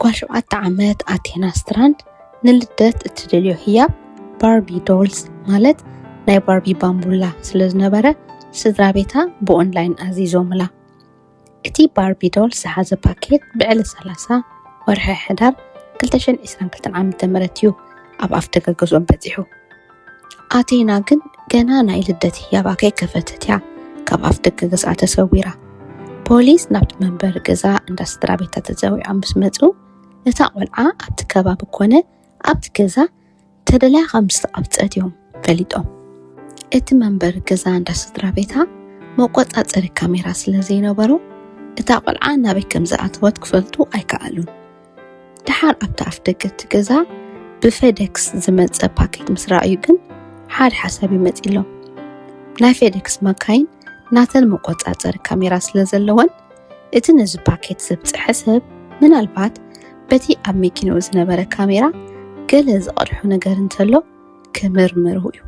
ጓል 7 ዓመት ኣቴና ስትራንድ ንልደት እትደልዮ ህያብ ባርቢ ዶልስ ማለት ናይ ባርቢ ባምቡላ ስለ ዝነበረ ስድራ ቤታ ብኦንላይን ኣዚዞምላ። እቲ ባርቢ ዶልስ ዝሓዘ ፓኬት ብዕለ 30 ወርሒ ሕዳር 2022 ዓመተ ምህረት እዩ ኣብ ኣፍደገ ገዝኦም በፂሑ። ኣቴና ግን ገና ናይ ልደት ህያባ ከይከፈተት እያ ካብ ኣፍደገ ገዝኣ ተሰዊራ። ፖሊስ ናብቲ መንበሪ ገዛ እንዳ ስድራ ቤታ ተፀዊዖም ምስ መፁ እታ ቆልዓ ኣብቲ ከባቢ ኮነ ኣብቲ ገዛ ተደልያ ከም ዝተቐብፀት እዮም ፈሊጦም። እቲ መንበሪ ገዛ እንዳ ስድራ ቤታ መቆፃፀሪ ካሜራ ስለ ዘይነበሮ እታ ቆልዓ ናበይ ከም ዝኣተወት ክፈልጡ ኣይከኣሉን። ድሓር ኣብቲ ኣፍደገ እቲ ገዛ ብፌዴክስ ዝመፀ ፓኬት ምስ ረኣዩ ግን ሓደ ሓሳብ ይመፂሎም። ናይ ፌዴክስ መካይን ናተን መቆፃፀሪ ካሜራ ስለ ዘለወን እቲ ነዚ ፓኬት ዘብፅሐ ሰብ ምናልባት በቲ ኣብ መኪንኡ ዝነበረ ካሜራ ገለ ዝቐድሑ ነገር እንተሎ ክምርምሩ እዩ።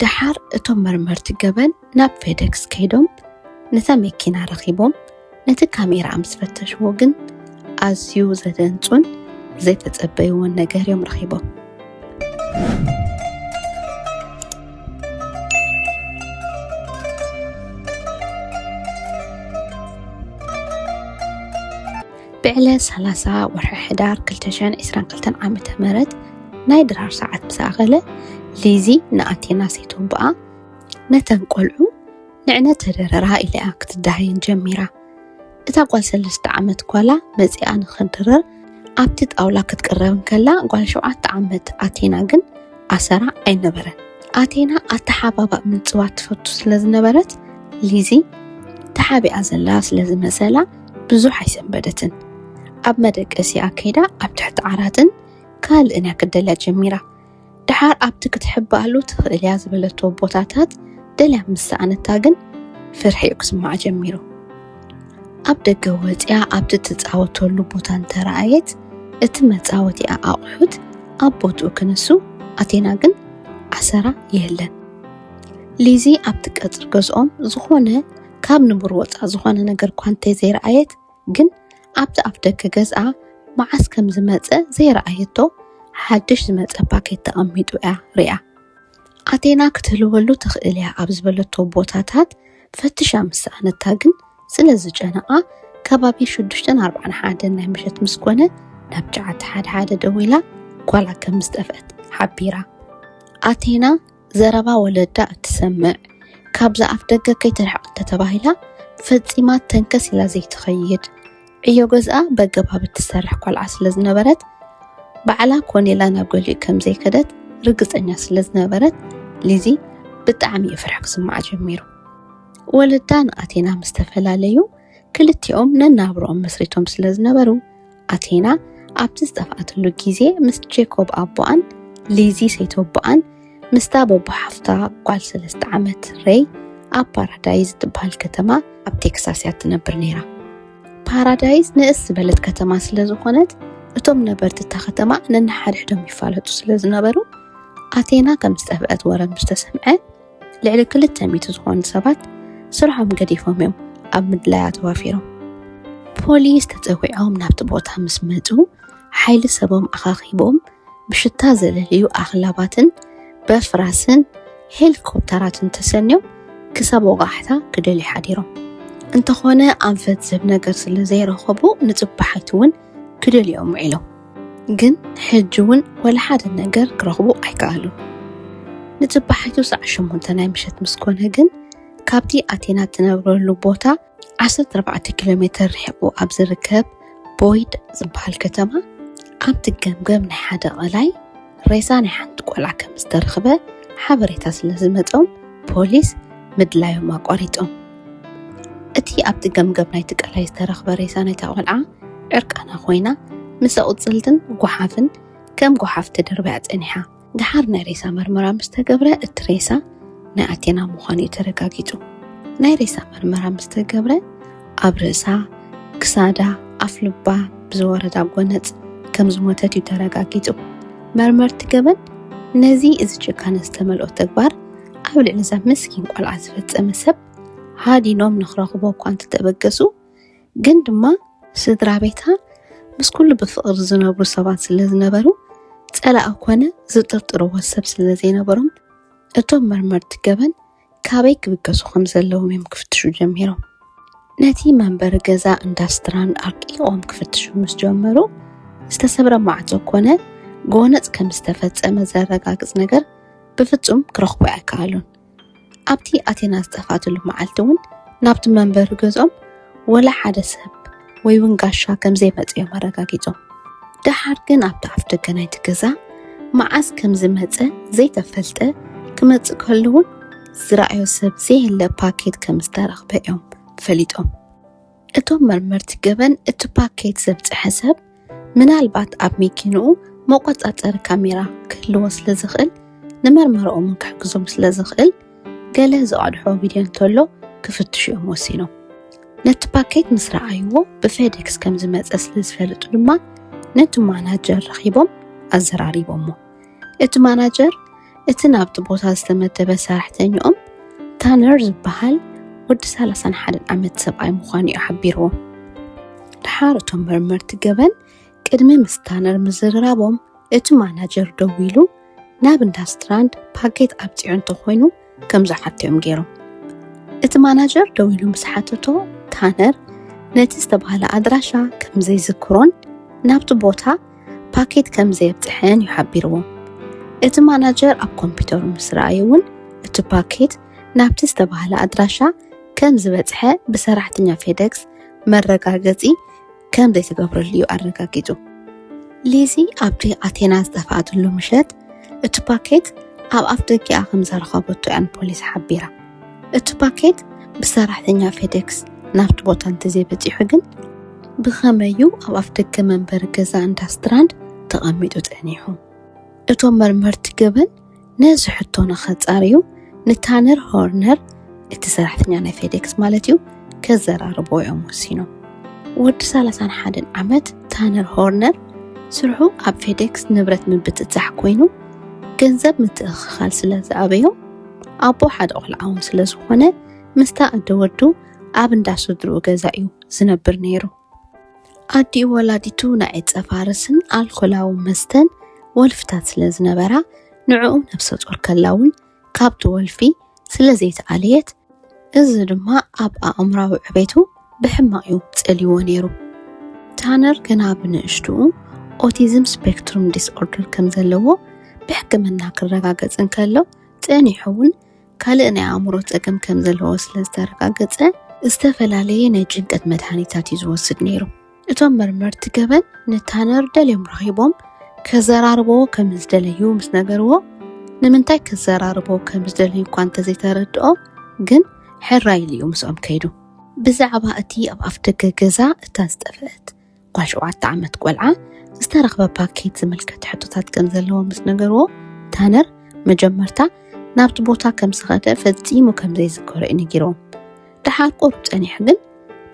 ድሓር እቶም መርመርቲ ገበን ናብ ፌዴክስ ከይዶም ነታ መኪና ረኺቦም ነቲ ካሜራ ምስ ፈተሽዎ ግን ኣዝዩ ዘደንፁን ዘይተፀበይዎን ነገር እዮም ረኺቦም። ብዕለ 30 ወርሒ ሕዳር 2022 ዓመተ ምህረት ናይ ድራር ሰዓት ብዝኣኸለ ሊዚ ንኣቴና ሰይቶምብኣ ነተን ቆልዑ ንዕነ ተደረራ ኢላ ክትዳሃየን ጀሚራ። እታ ጓል 3 ዓመት ጓላ መፂኣ ንኽድረር ኣብቲ ጣውላ ክትቅረብን ከላ ጓል 7 ዓመት ኣቴና ግን ኣሰራ ኣይነበረን። ኣቴና ኣተሓባባ ምንፅዋት ትፈቱ ስለ ዝነበረት ሊዚ ተሓቢኣ ዘላ ስለ ዝመሰላ ብዙሕ ኣይሰንበደትን። ኣብ መደቀሲኣ ከይዳ ኣብ ትሕቲ ዓራትን ካልእን ክደልያ ጀሚራ። ድሓር ኣብቲ ክትሕባሉ ትኽእል እያ ዝበለቶ ቦታታት ደልያ ምስኣነታ ግን ፍርሒኡ ክስማዕ ጀሚሩ። ኣብ ደገ ወፂያ ኣብቲ ትፃወተሉ ቦታ እንተረኣየት እቲ መፃወቲኣ ኣቑሑት ኣብ ቦትኡ ክነሱ ኣቴና ግን ኣሰራ የለን። ሊዚ ኣብቲ ቀፅሪ ገዝኦም ዝኾነ ካብ ንቡር ወፃ ዝኾነ ነገር እኳ እንተዘይረኣየት ግን ኣብቲ ኣፍ ደገ ገዝኣ መዓስ ከም ዝመፀ ዘይረኣየቶ ሓድሽ ዝመፀ ፓኬት ተቐሚጡ እያ ሪኣ። ኣቴና ክትህልወሉ ትኽእል እያ ኣብ ዝበለቶ ቦታታት ፈትሻ ምስኣነታ ግን ስለ ዝጨነቓ ከባቢ 6:41 ናይ ምሸት ምስ ኮነ ናብ 911 ደው ኢላ ጓላ ከም ዝጠፍአት ሓቢራ። ኣቴና ዘረባ ወለዳ እትሰምዕ ካብዛ ኣፍ ደገ ከይትርሕቕ ተባሂላ ፈፂማ ተንከስ ኢላ ዘይትኸይድ ዕዮ ገዝኣ በገባብ እትሰርሕ ቆልዓ ስለ ዝነበረት ባዕላ ኮኔላ ናብ ገሊኡ ከም ዘይከደት ርግፀኛ ስለ ዝነበረት ሊዚ ብጣዕሚ ፍርሕ ክስማዕ ጀሚሩ። ወለዳ ንኣቴና ምስ ተፈላለዩ ክልቲኦም ነናብሮኦም መስሪቶም ስለ ዝነበሩ ኣቴና ኣብቲ ዝጠፍኣትሉ ግዜ ምስ ጄኮብ ኣቦኣን ሊዚ ሰይተቦኣን ምስታ በቦሓፍታ ጓል 3 ዓመት ሬይ ኣብ ፓራዳይዝ ትበሃል ከተማ ኣብ ቴክሳስ እያ ትነብር ነይራ። ፓራዳይዝ ንእስ ዝበለት ከተማ ስለ ዝኾነት እቶም ነበርቲ እታ ከተማ ነናሓድሕዶም ይፋለጡ ስለ ዝነበሩ ኣቴና ከም ዝጠፍአት ወረ ምስ ተሰምዐ ልዕሊ 200 ዝኾኑ ሰባት ስርሖም ገዲፎም እዮም ኣብ ምድላያ ተዋፊሮም። ፖሊስ ተፀዊዖም ናብቲ ቦታ ምስ መፁ ሓይሊ ሰቦም ኣኻኺቦም ብሽታ ዘለልዩ ኣኽላባትን በፍራስን ሄሊኮፕተራትን ተሰንዮም ክሳብ ወጋሕታ ክደልዩ ሓዲሮም። እንተኾነ ኣንፈት ዝህብ ነገር ስለ ዘይረኸቡ ንፅባሓይቱ እውን ክደልዮም ውዒሎም። ግን ሕጂ እውን ወላ ሓደ ነገር ክረኽቡ ኣይከኣሉን። ንፅባሓይቱ ሳዕ 8 ናይ ምሸት ምስ ኮነ ግን ካብቲ ኣቴና ትነብረሉ ቦታ 14 ኪሎ ሜትር ርሒቑ ኣብ ዝርከብ ቦይድ ዝበሃል ከተማ ኣብቲ ገምገም ናይ ሓደ ቀላይ ሬሳ ናይ ሓንቲ ቆልዓ ከም ዝተረኽበ ሓበሬታ ስለ ዝመፆም ፖሊስ ምድላዮም ኣቋሪጦም። እቲ ኣብቲ ገምገም ናይቲ ቀላይ ዝተረኽበ ሬሳ ናይታ ቆልዓ ዕርቃና ኮይና ምስ ኣቁፅልትን ጓሓፍን ከም ጓሓፍ ተደርቢያ ፀኒሓ። ድሓር ናይ ሬሳ መርመራ ምስ ተገብረ እቲ ሬሳ ናይ ኣቴና ምዃኑ እዩ ተረጋጊፁ። ናይ ሬሳ መርመራ ምስ ተገብረ ኣብ ርእሳ፣ ክሳዳ፣ ኣፍ ልባ ብዝወረዳ ጎነፅ ከም ዝሞተት እዩ ተረጋጊፁ። መርመርቲ ገበን ነዚ እዚ ጭካነ ዝተመልኦ ተግባር ኣብ ልዕሊ እዛ ምስኪን ቆልዓ ዝፈፀመ ሰብ ሃዲኖም ንኽረኽቦ እኳ እንተተበገሱ ግን ድማ ስድራ ቤታ ምስ ኩሉ ብፍቕሪ ዝነብሩ ሰባት ስለ ዝነበሩ ፀላእ ኮነ ዝጥርጥርዎ ሰብ ስለ ዘይነበሮም እቶም መርመርቲ ገበን ካበይ ክብገሱ ከም ዘለዎም እዮም ክፍትሹ ጀሚሮም። ነቲ መንበሪ ገዛ እንዳስትራንድ ኣርቂቖም ክፍትሹ ምስ ጀመሩ ዝተሰብረ ማዕጾ ኮነ ጎነፅ ከም ዝተፈጸመ ዘረጋግጽ ነገር ብፍጹም ክረኽቡ ኣይከኣሉን። ኣብቲ ኣቴና ዝጠፋትሉ መዓልቲ እውን ናብቲ መንበሪ ገዝኦም ወላ ሓደ ሰብ ወይ እውን ጋሻ ከም ዘይመጽኦም ኣረጋጊጾም። ድሓር ግን ኣብቲ ኣፍ ደገ ናይቲ ገዛ መዓዝ ከም ዝመጸ ዘይተፈልጠ ክመጽእ ከሎ እውን ዝረኣዮ ሰብ ዘይህለ ፓኬት ከም ዝተረኽበ እዮም ፈሊጦም። እቶም መርመርቲ ገበን እቲ ፓኬት ዘብጽሐ ሰብ ምናልባት ኣብ መኪንኡ መቆጻጸሪ ካሜራ ክህልዎ ስለ ዝኽእል ንመርመሮኦም ክሕግዞም ስለ ዝኽእል ገለ ዝቐድሖ ቪድዮ እንተሎ ክፍትሹ እዮም ወሲኖም። ነቲ ፓኬት ምስ ረኣይዎ ብፌዴክስ ከም ዝመጸ ስለ ዝፈልጡ ድማ ነቲ ማናጀር ረኺቦም ኣዘራሪቦሞ። እቲ ማናጀር እቲ ናብቲ ቦታ ዝተመደበ ሰራሕተኛኦም ታነር ዝበሃል ወዲ 31 ዓመት ሰብኣይ ምዃኑ እዩ ሓቢርዎም። ድሓር እቶም መርመርቲ ገበን ቅድሚ ምስ ታነር ምዝርራቦም እቲ ማናጀር ደው ኢሉ ናብ እንዳስትራንድ ፓኬት ኣብፂዑ እንተኾይኑ ከም ዝሓትዮም ገይሮም። እቲ ማናጀር ደው ኢሉ ምስ ሓተቶ ታነር ነቲ ዝተባህለ ኣድራሻ ከም ዘይዝክሮን ናብቲ ቦታ ፓኬት ከም ዘየብፅሐን ይሓቢርዎም። እቲ ማናጀር ኣብ ኮምፒውተሩ ምስ ረኣየ እውን እቲ ፓኬት ናብቲ ዝተባህለ ኣድራሻ ከም ዝበፅሐ ብሰራሕተኛ ፌዴክስ መረጋገፂ ከም ዘይተገብረሉ እዩ ኣረጋጊጹ። ሊዚ ኣብቲ ኣቴና ዝጠፋኣትሉ ምሸት እቲ ፓኬት ኣብ ኣፍ ደጊኣ ከም ዘረኸበቶ እያን ፖሊስ ሓቢራ። እቲ ፓኬት ብሰራሕተኛ ፌዴክስ ናብቲ ቦታ እንተዘይበፂሑ ግን ብኸመዩ ኣብ ኣፍ ደገ መንበሪ ገዛ እንዳስትራንድ ተቐሚጡ ጠኒሑ። እቶም መርመርቲ ገበን ነዚ ሕቶ ንኸጻርዩ ንታነር ሆርነር እቲ ሰራሕተኛ ናይ ፌዴክስ ማለት እዩ ከዘራርቦ እዮም ወሲኖም። ወዲ 31 ዓመት ታነር ሆርነር ስርሑ ኣብ ፌዴክስ ንብረት ምብፅጻሕ ኮይኑ ገንዘብ ምትእኽኻል ስለ ዝኣበዮ ኣቦ ሓደ ቆልዓውን ስለ ዝኾነ ምስታ ኣደወዱ ኣብ እንዳስድርኡ ገዛ እዩ ዝነብር ነይሩ። ኣዲኡ ወላዲቱ ናይ ፀፋርስን ኣልኮላዊ መስተን ወልፍታት ስለ ዝነበራ ንዕኡ ነፍሰ ጡር ከላውን ካብቲ ወልፊ ስለ ዘይተኣልየት እዚ ድማ ኣብ ኣእምራዊ ዕቤቱ ብሕማቅ እዩ ፀልይዎ ነይሩ። ታነር ገና ብንእሽትኡ ኦቲዝም ስፔክትሩም ዲስኦርደር ከም ዘለዎ ብሕክምና ክረጋገጽ እንከሎ ፀኒሑ እውን ካልእ ናይ ኣእምሮ ፀገም ከም ዘለዎ ስለ ዝተረጋገፀ ዝተፈላለየ ናይ ጭንቀት መድሃኒታት እዩ ዝወስድ ነይሩ። እቶም መርመርቲ ገበን ንታነር ደልዮም ረኺቦም ከዘራርቦ ከም ዝደለዩ ምስ ነገርዎ ንምንታይ ከዘራርቦ ከም ዝደለዩ እኳ እንተዘይተረድኦ ግን ሕራይ ኢሉ ምስኦም ከይዱ። ብዛዕባ እቲ ኣብ ኣፍ ደገ ገዛ እታ ዝጠፍአት ጓል 7 ዓመት ቆልዓ ዝተረኽበ ፓኬት ዝምልከት ሕቶታት ከም ዘለዎ ምስ ነገርዎ ታነር መጀመርታ ናብቲ ቦታ ከም ዝኸደ ፈጺሙ ከም ዘይዝከሮ እዩ ነጊሮም። ድሓር ቁሩብ ፀኒሑ ግን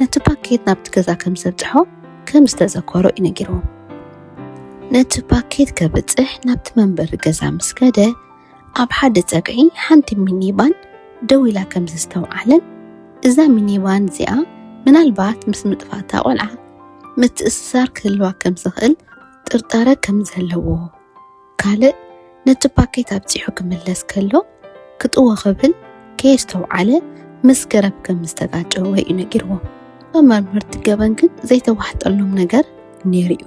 ነቲ ፓኬት ናብቲ ገዛ ከም ዘብፅሖ ከም ዝተዘከሮ እዩ ነጊሮም። ነቲ ፓኬት ከብፅሕ ናብቲ መንበሪ ገዛ ምስ ከደ ኣብ ሓደ ፀግዒ ሓንቲ ሚኒባን ደው ኢላ ከም ዝተውዓለን እዛ ሚኒባን እዚኣ ምናልባት ምስ ምጥፋእታ ቆልዓ ምትእስሳር ክህልዋ ከም ዝኽእል ጥርጣረ ከም ዘለዎ ካልእ ነቲ ፓኬት ኣብፂሑ ክምለስ ከሎ ክጥዎ ክብል ከየስተውዓለ ምስ ገረብ ከም ዝተጋጨወ እዩ ነጊርዎም። መርመርቲ ገበን ግን ዘይተዋሕጠሎም ነገር ነይሩ እዩ።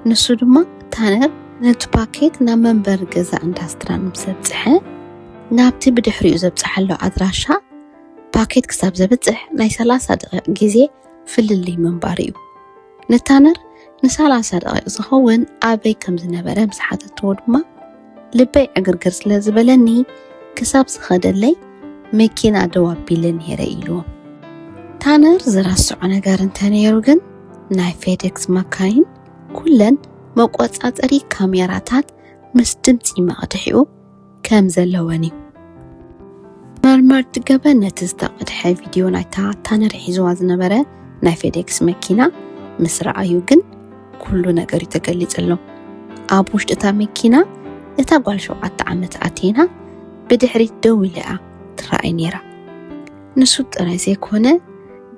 ንሱ ድማ ታነር ነቲ ፓኬት ናብ መንበሪ ገዛ እንዳስትራንድ ምስ ዘብፅሐ ናብቲ ብድሕሪኡ ዘብፅሐሎ ኣድራሻ ፓኬት ክሳብ ዘብፅሕ ናይ 30 ደቂቕ ግዜ ፍልልይ ምንባር እዩ። ንታነር ን30 ደቂቕ ዝኸውን ኣበይ ከም ዝነበረ ምስ ሓተትዎ ድማ ልበይ ዕግርግር ስለ ዝበለኒ ክሳብ ዝኸደለይ መኪና ደው ኣቢለ ነይረ ኢልዎም። ታነር ዝረስዖ ነገር እንተነይሩ ግን ናይ ፌዴክስ መካይን ኩለን መቆጻጸሪ ካሜራታት ምስ ድምፂ መቕድሒኡ ከም ዘለወን እዩ። መርመርቲ ገበን ነቲ ዝተቐድሐ ቪድዮ ናይታ ታነር ሒዝዋ ዝነበረ ናይ ፌዴክስ መኪና ምስ ረኣዩ ግን ኩሉ ነገር እዩ ተገሊጸሎም። ኣብ ውሽጢ እታ መኪና እታ ጓል 7 ዓመት ኣቴና ብድሕሪት ደው ኢላ ትረኣይ ነይራ። ንሱ ጥራይ ዘይኮነ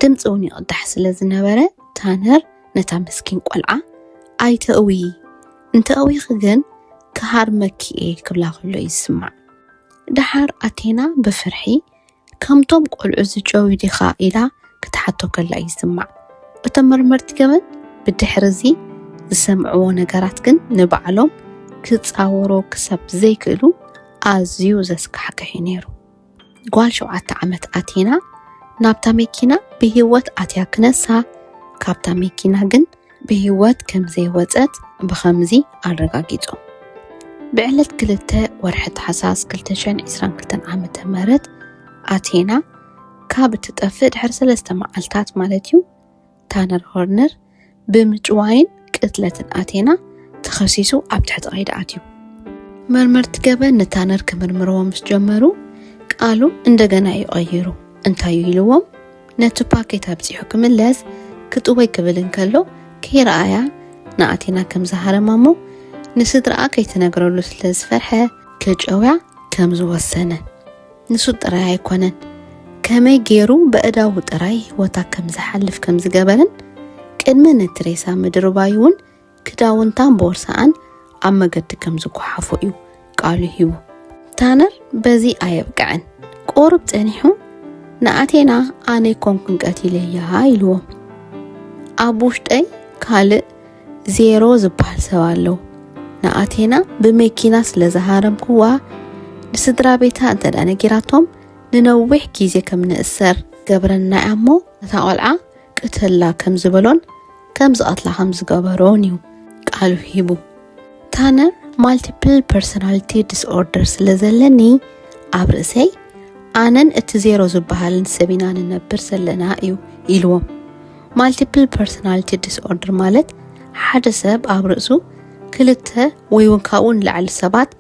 ድምፂ እውን ይቕዳሕ ስለ ዝነበረ ታነር ነታ ምስኪን ቆልዓ ኣይተእዊ እንተእዊ ግን ክሃር መኪኤ ክብላ ከሎ ይስማዕ ድሓር ኣቴና ብፍርሒ ከምቶም ቆልዑ ዝጨው ዲኻ ኢላ ክትሓቶ ከላ ይስማዕ እቶም መርመርቲ ገበን ብድሕሪ እዚ ዝሰምዕዎ ነገራት ግን ንባዕሎም ክፃወሮ ክሳብ ዘይክእሉ ኣዝዩ ዘስካሕክሕ ነይሩ ጓል 7 ዓመት ኣቴና ናብታ መኪና ብህይወት ኣትያ ክነሳ ካብታ መኪና ግን ብህይወት ከም ዘይወፀት ብኸምዚ ኣረጋጊጹ ብዕለት 2 ወርሒ ታሕሳስ 2022 ዓመተ ምህረት ኣቴና ካብ እትጠፍእ ድሕሪ 3 መዓልታት ማለት እዩ ታነር ሆርነር ብምጭዋይን ቅትለትን ኣቴና ተኸሲሱ ኣብ ትሕቲ ቀይዲ ኣትዩ መርመርቲ ገበን ንታነር ክምርምርዎ ምስ ጀመሩ ቃሉ እንደገና ይቀይሩ እንታይ ኢልዎም ነቲ ፓኬት ኣብፂሑ ክምለስ ክጥወይ ክብል እንከሎ ከይረኣያ ንኣቴና ከም ዝሃረማሞ ንስድራኣ ከይትነግረሉ ስለዝፈርሐ ክጨውያ ከም ዝወሰነ ንሱ ጥራይ ኣይኮነን ከመይ ገይሩ በእዳው ጥራይ ህይወታ ከም ዝሓልፍ ከም ዝገበረን ቅድሚ ንትሬሳ ምድርባዩን ክዳውንታን ቦርሳን ኣብ መገዲ ከም ዝጓሓፉ እዩ ቃሉ ሂቡ ታነር በዚ ኣየብቅዕን ቆርብ ፀኒሑ ንኣቴና ኣነ ኮንኩን ቀቲለያ ኢልዎም ኣብ ውሽጠይ ካልእ ዜሮ ዝበሃል ሰብ ኣለው ንኣቴና ብመኪና ስለዝሃረምክዋ ንስድራ ቤታ እንተዳ ነጊራቶም ንነዊሕ ግዜ ከም ንእሰር ገብረና እሞ እታ ቆልዓ ቅተላ ከም ዝበሎን ከም ዝቐትላ ከም ዝገበሮን እዩ ቃሉ ሂቡ ታነር ማልቲፕል ፐርሶናሊቲ ዲስኦርደር ስለዘለኒ ኣብ ርእሰይ ኣነን እቲ ዜሮ ዝበሃልን ሰቢና ንነብር ዘለና እዩ ኢልዎም ማልቲፕል ፐርሶናሊቲ ዲስኦርደር ማለት ሓደ ሰብ ኣብ ርእሱ ክልተ ወይ እውን ካብኡ ንላዕሊ ሰባት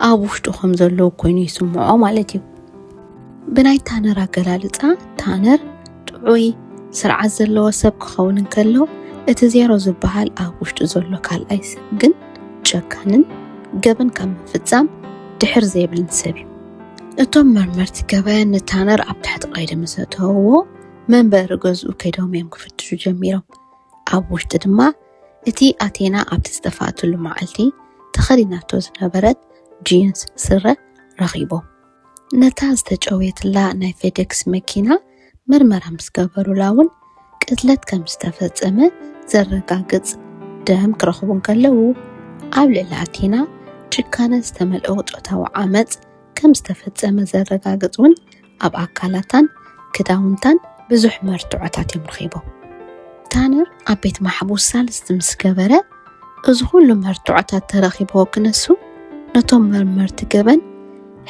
ኣብ ውሽጡ ከም ዘለዉ ኮይኑ ይስምዖ ማለት እዩ ብናይ ታነር ኣገላልፃ ታነር ጥዑይ ስርዓት ዘለዎ ሰብ ክኸውን እንከሎ እቲ ዜሮ ዝበሃል ኣብ ውሽጡ ዘሎ ካልኣይ ሰብ ግን ጨካንን ገበን ካብ ምፍፃም ድሕር ዘይብልን ሰብ እዩ እቶም መርመርቲ ገበን ንታነር ኣብ ትሕቲ ቀይዲ ምስ ኣተውዎ መንበሪ ገዝኡ ከይዶም እዮም ክፍትሹ ጀሚሮም ኣብ ውሽጢ ድማ እቲ ኣቴና ኣብቲ ዝተፋእትሉ መዓልቲ ተኸዲናቶ ዝነበረት ጂንስ ስረ ረኺቦም ነታ ዝተጨወየትላ ናይ ፌዴክስ መኪና ምርመራ ምስ ገበሩላ እውን ቅትለት ከም ዝተፈፀመ ዘረጋግፅ ደም ክረኽቡ ከለዉ ኣብ ልዕሊ ኣቴና ጭካነ ዝተመልኦ ፆታዊ ዓመፅ ከም ዝተፈፀመ ዘረጋግፅ እውን ኣብ ኣካላታን ክዳውንታን ብዙሕ መርትዖታት እዮም ረኺቦም ታነር ኣብ ቤት ማሕቡስ ሳልስቲ ምስ ገበረ እዚ ኩሉ መርትዖታት ተረኺብዎ ክነሱ ነቶም መርመርቲ ገበን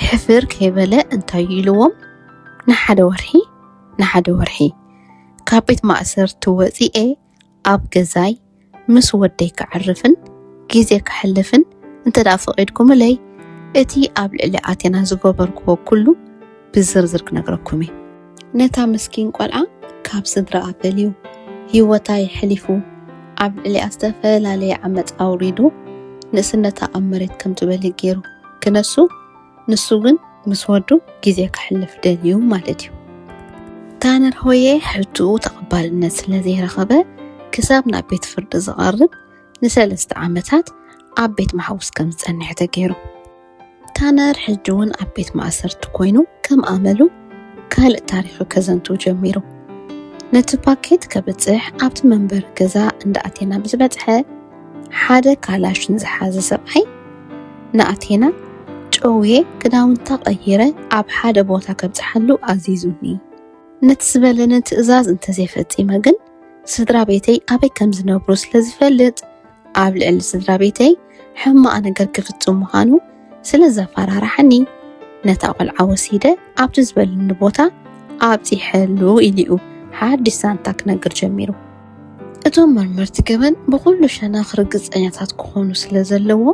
ሕፍር ከይበለ እንታይ ኢልዎም ንሓደ ወርሒ ካብ ቤት ማእሰርቲ ወፂኤ ኣብ ገዛይ ምስ ወደይ ክዓርፍን ግዜ ክሕልፍን እንተዳ ፈቒድኩምለይ እቲ ኣብ ልዕሊ ኣቴና ዝገበርክዎ ኩሉ ብዝርዝር ክነግረኩም እየ ነታ ምስኪን ቆልዓ ካብ ስድራኣ ፈልዩ ህይወታ ይሕሊፉ ኣብ ልዕሊኣ ዝተፈላለየ ዓመፅ ኣውሪዱ ንእስነታ ኣብ መሬት ከም ትበሊ ገይሩ ክነሱ ንሱ ግን ምስ ወዱ ግዜ ክሕልፍ ደልዩ ማለት እዩ ታነር ሆየ ሕቱኡ ተቐባልነት ስለዘይረኸበ ክሳብ ናብ ቤት ፍርዲ ዝቐርብ ን3 ዓመታት ኣብ ቤት ማሕቡስ ከም ዝፀንሐ ተገይሩ ታነር ሕጂ እውን ኣብ ቤት ማእሰርቲ ኮይኑ ከም ኣመሉ ካልእ ታሪኹ ከዘንቱ ጀሚሩ ነቲ ፓኬት ከብፅሕ ኣብቲ መንበሪ ገዛ እንዳ ኣቴና ምስ በፅሐ ሓደ ካላሽን ዝሓዘ ሰብኣይ ንኣቴና ጨውየ ክዳውንታ ቀይረ ኣብ ሓደ ቦታ ከብፅሓሉ ኣዚዙኒ ነቲ ዝበለኒ ትእዛዝ እንተዘይፈፂመ ግን ስድራ ቤተይ ኣበይ ከም ዝነብሩ ስለዝፈልጥ ኣብ ልዕሊ ስድራ ቤተይ ሕማቕ ነገር ክፍፅም ምዃኑ ስለዘፈራርሐኒ ነታ ቆልዓ ወሲደ ኣብቲ ዝበለኒ ቦታ ኣብፂሐሉ ኢሉ ሓድሽ ዛንታ ክነግር ጀሚሩ እቶም መርመርቲ ገበን ብኩሉ ሸነኽ ርግፀኛታት ክኾኑ ስለዘለዎ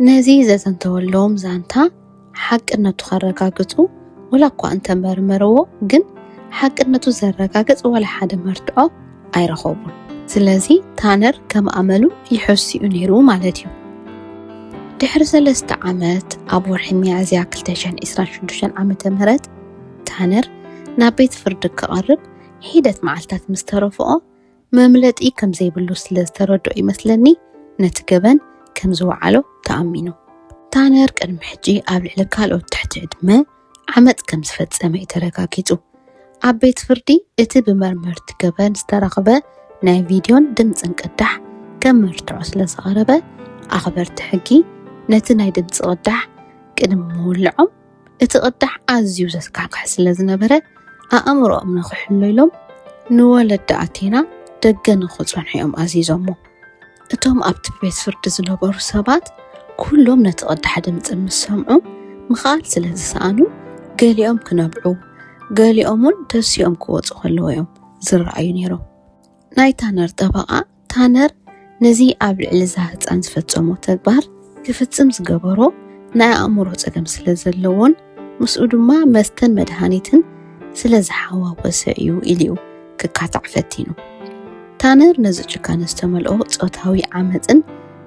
ነዚ ዘዘንተወሎም ዛንታ ሓቅነቱ ከረጋግፁ ወላ እኳ እንተመርመርዎ ግን ሓቅነቱ ዘረጋግፅ ወላ ሓደ መርትዖ ኣይረኸቡን ስለዚ ታነር ከም ኣመሉ ይሕሲኡ ነይሩ ማለት እዩ ድሕሪ 3 ዓመት ኣብ ወርሒ ሚያዝያ 2026 ዓመተ ምህረት ታነር ናብ ቤት ፍርዲ ክቐርብ ሂደት መዓልታት ምስ ተረፍኦ መምለጢ ከም ዘይብሉ ስለዝተረድኦ ይመስለኒ ነቲ ገበን ከም ዝወዓሎ ተኣሚኑ ታነር ቅድሚ ሕጂ ኣብ ልዕሊ ካልኦት ትሕቲ ዕድመ ዓመፅ ከም ዝፈጸመ ተረጋጊጹ ኣብ ቤት ፍርዲ እቲ ብመርመርቲ ገበን ዝተረኸበ ናይ ቪድዮን ድምፅን ቅዳሕ ከም መርትዖ ስለ ዝቐረበ ኣኽበርቲ ሕጊ ነቲ ናይ ድምፂ ቅዳሕ ቅድሚ ምውልዖም እቲ ቅዳሕ ኣዝዩ ዘስካሕክሕ ስለ ዝነበረ ኣእምሮኦም ንኽሕሉ ኢሎም ንወለዲ ኣቴና ደገ ንኽፀንሑ እዮም ኣዚዞሞ እቶም ኣብቲ ቤት ፍርዲ ዝነበሩ ሰባት ኩሎም ነቲ ቅዳሕ ድምፂ ምስ ሰምዑ ምኽኣል ስለ ዝሰኣኑ ገሊኦም ክነብዑ ገሊኦም እውን ተሲኦም ክወፁ ከለዉ እዮም ዝረኣዩ ነይሮም ናይ ታነር ጠበቓ ታነር ነዚ ኣብ ልዕሊ እዛ ህፃን ዝፈፀሞ ተግባር ክፍፅም ዝገበሮ ናይ ኣእምሮ ፀገም ስለ ዘለዎን ምስኡ ድማ መስተን መድሃኒትን ስለ ዝሓዋወሰ እዩ ኢሉ ክካታዕ ፈቲኑ ታነር ነዚ ጭካነ ዝተመልኦ ፆታዊ ዓመፅን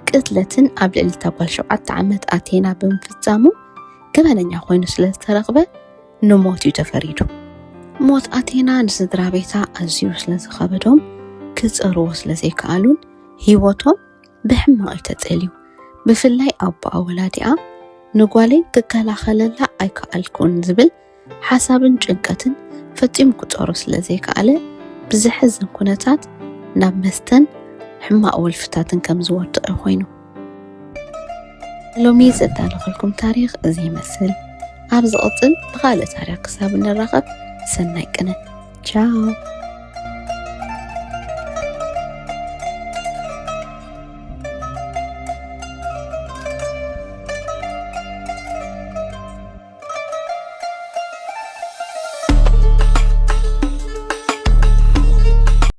ቅትለትን ኣብ ልዕሊ እታ ጓል 7 ዓመት ኣቴና ብምፍፃሙ ገበነኛ ኮይኑ ስለ ዝተረኸበ ንሞት እዩ ተፈሪዱ ሞት ኣቴና ንስድራ ቤታ ኣዝዩ ስለ ዝኸበዶም ክፀርዎ ስለ ዘይከኣሉን ሂወቶም ብሕማቕ ተፀልዩ ብፍላይ ኣቦኣ ወላዲኣ ንጓለይ ክከላኸለላ ኣይከኣልኩን ዝብል ሓሳብን ጭንቀትን ፈፂሙ ክፀሮ ስለ ዘይከኣለ ብዝሕዝን ኩነታት ናብ መስተን ሕማቕ ወልፍታትን ከም ዝወድቕ ኮይኑ ሎሚ ዘዳለኸልኩም ታሪክ እዚ ይመስል ኣብ ዝቕፅል ብኻልእ ታሪክ ክሳብ ንራኸብ ሰናይ ቅነ ቻው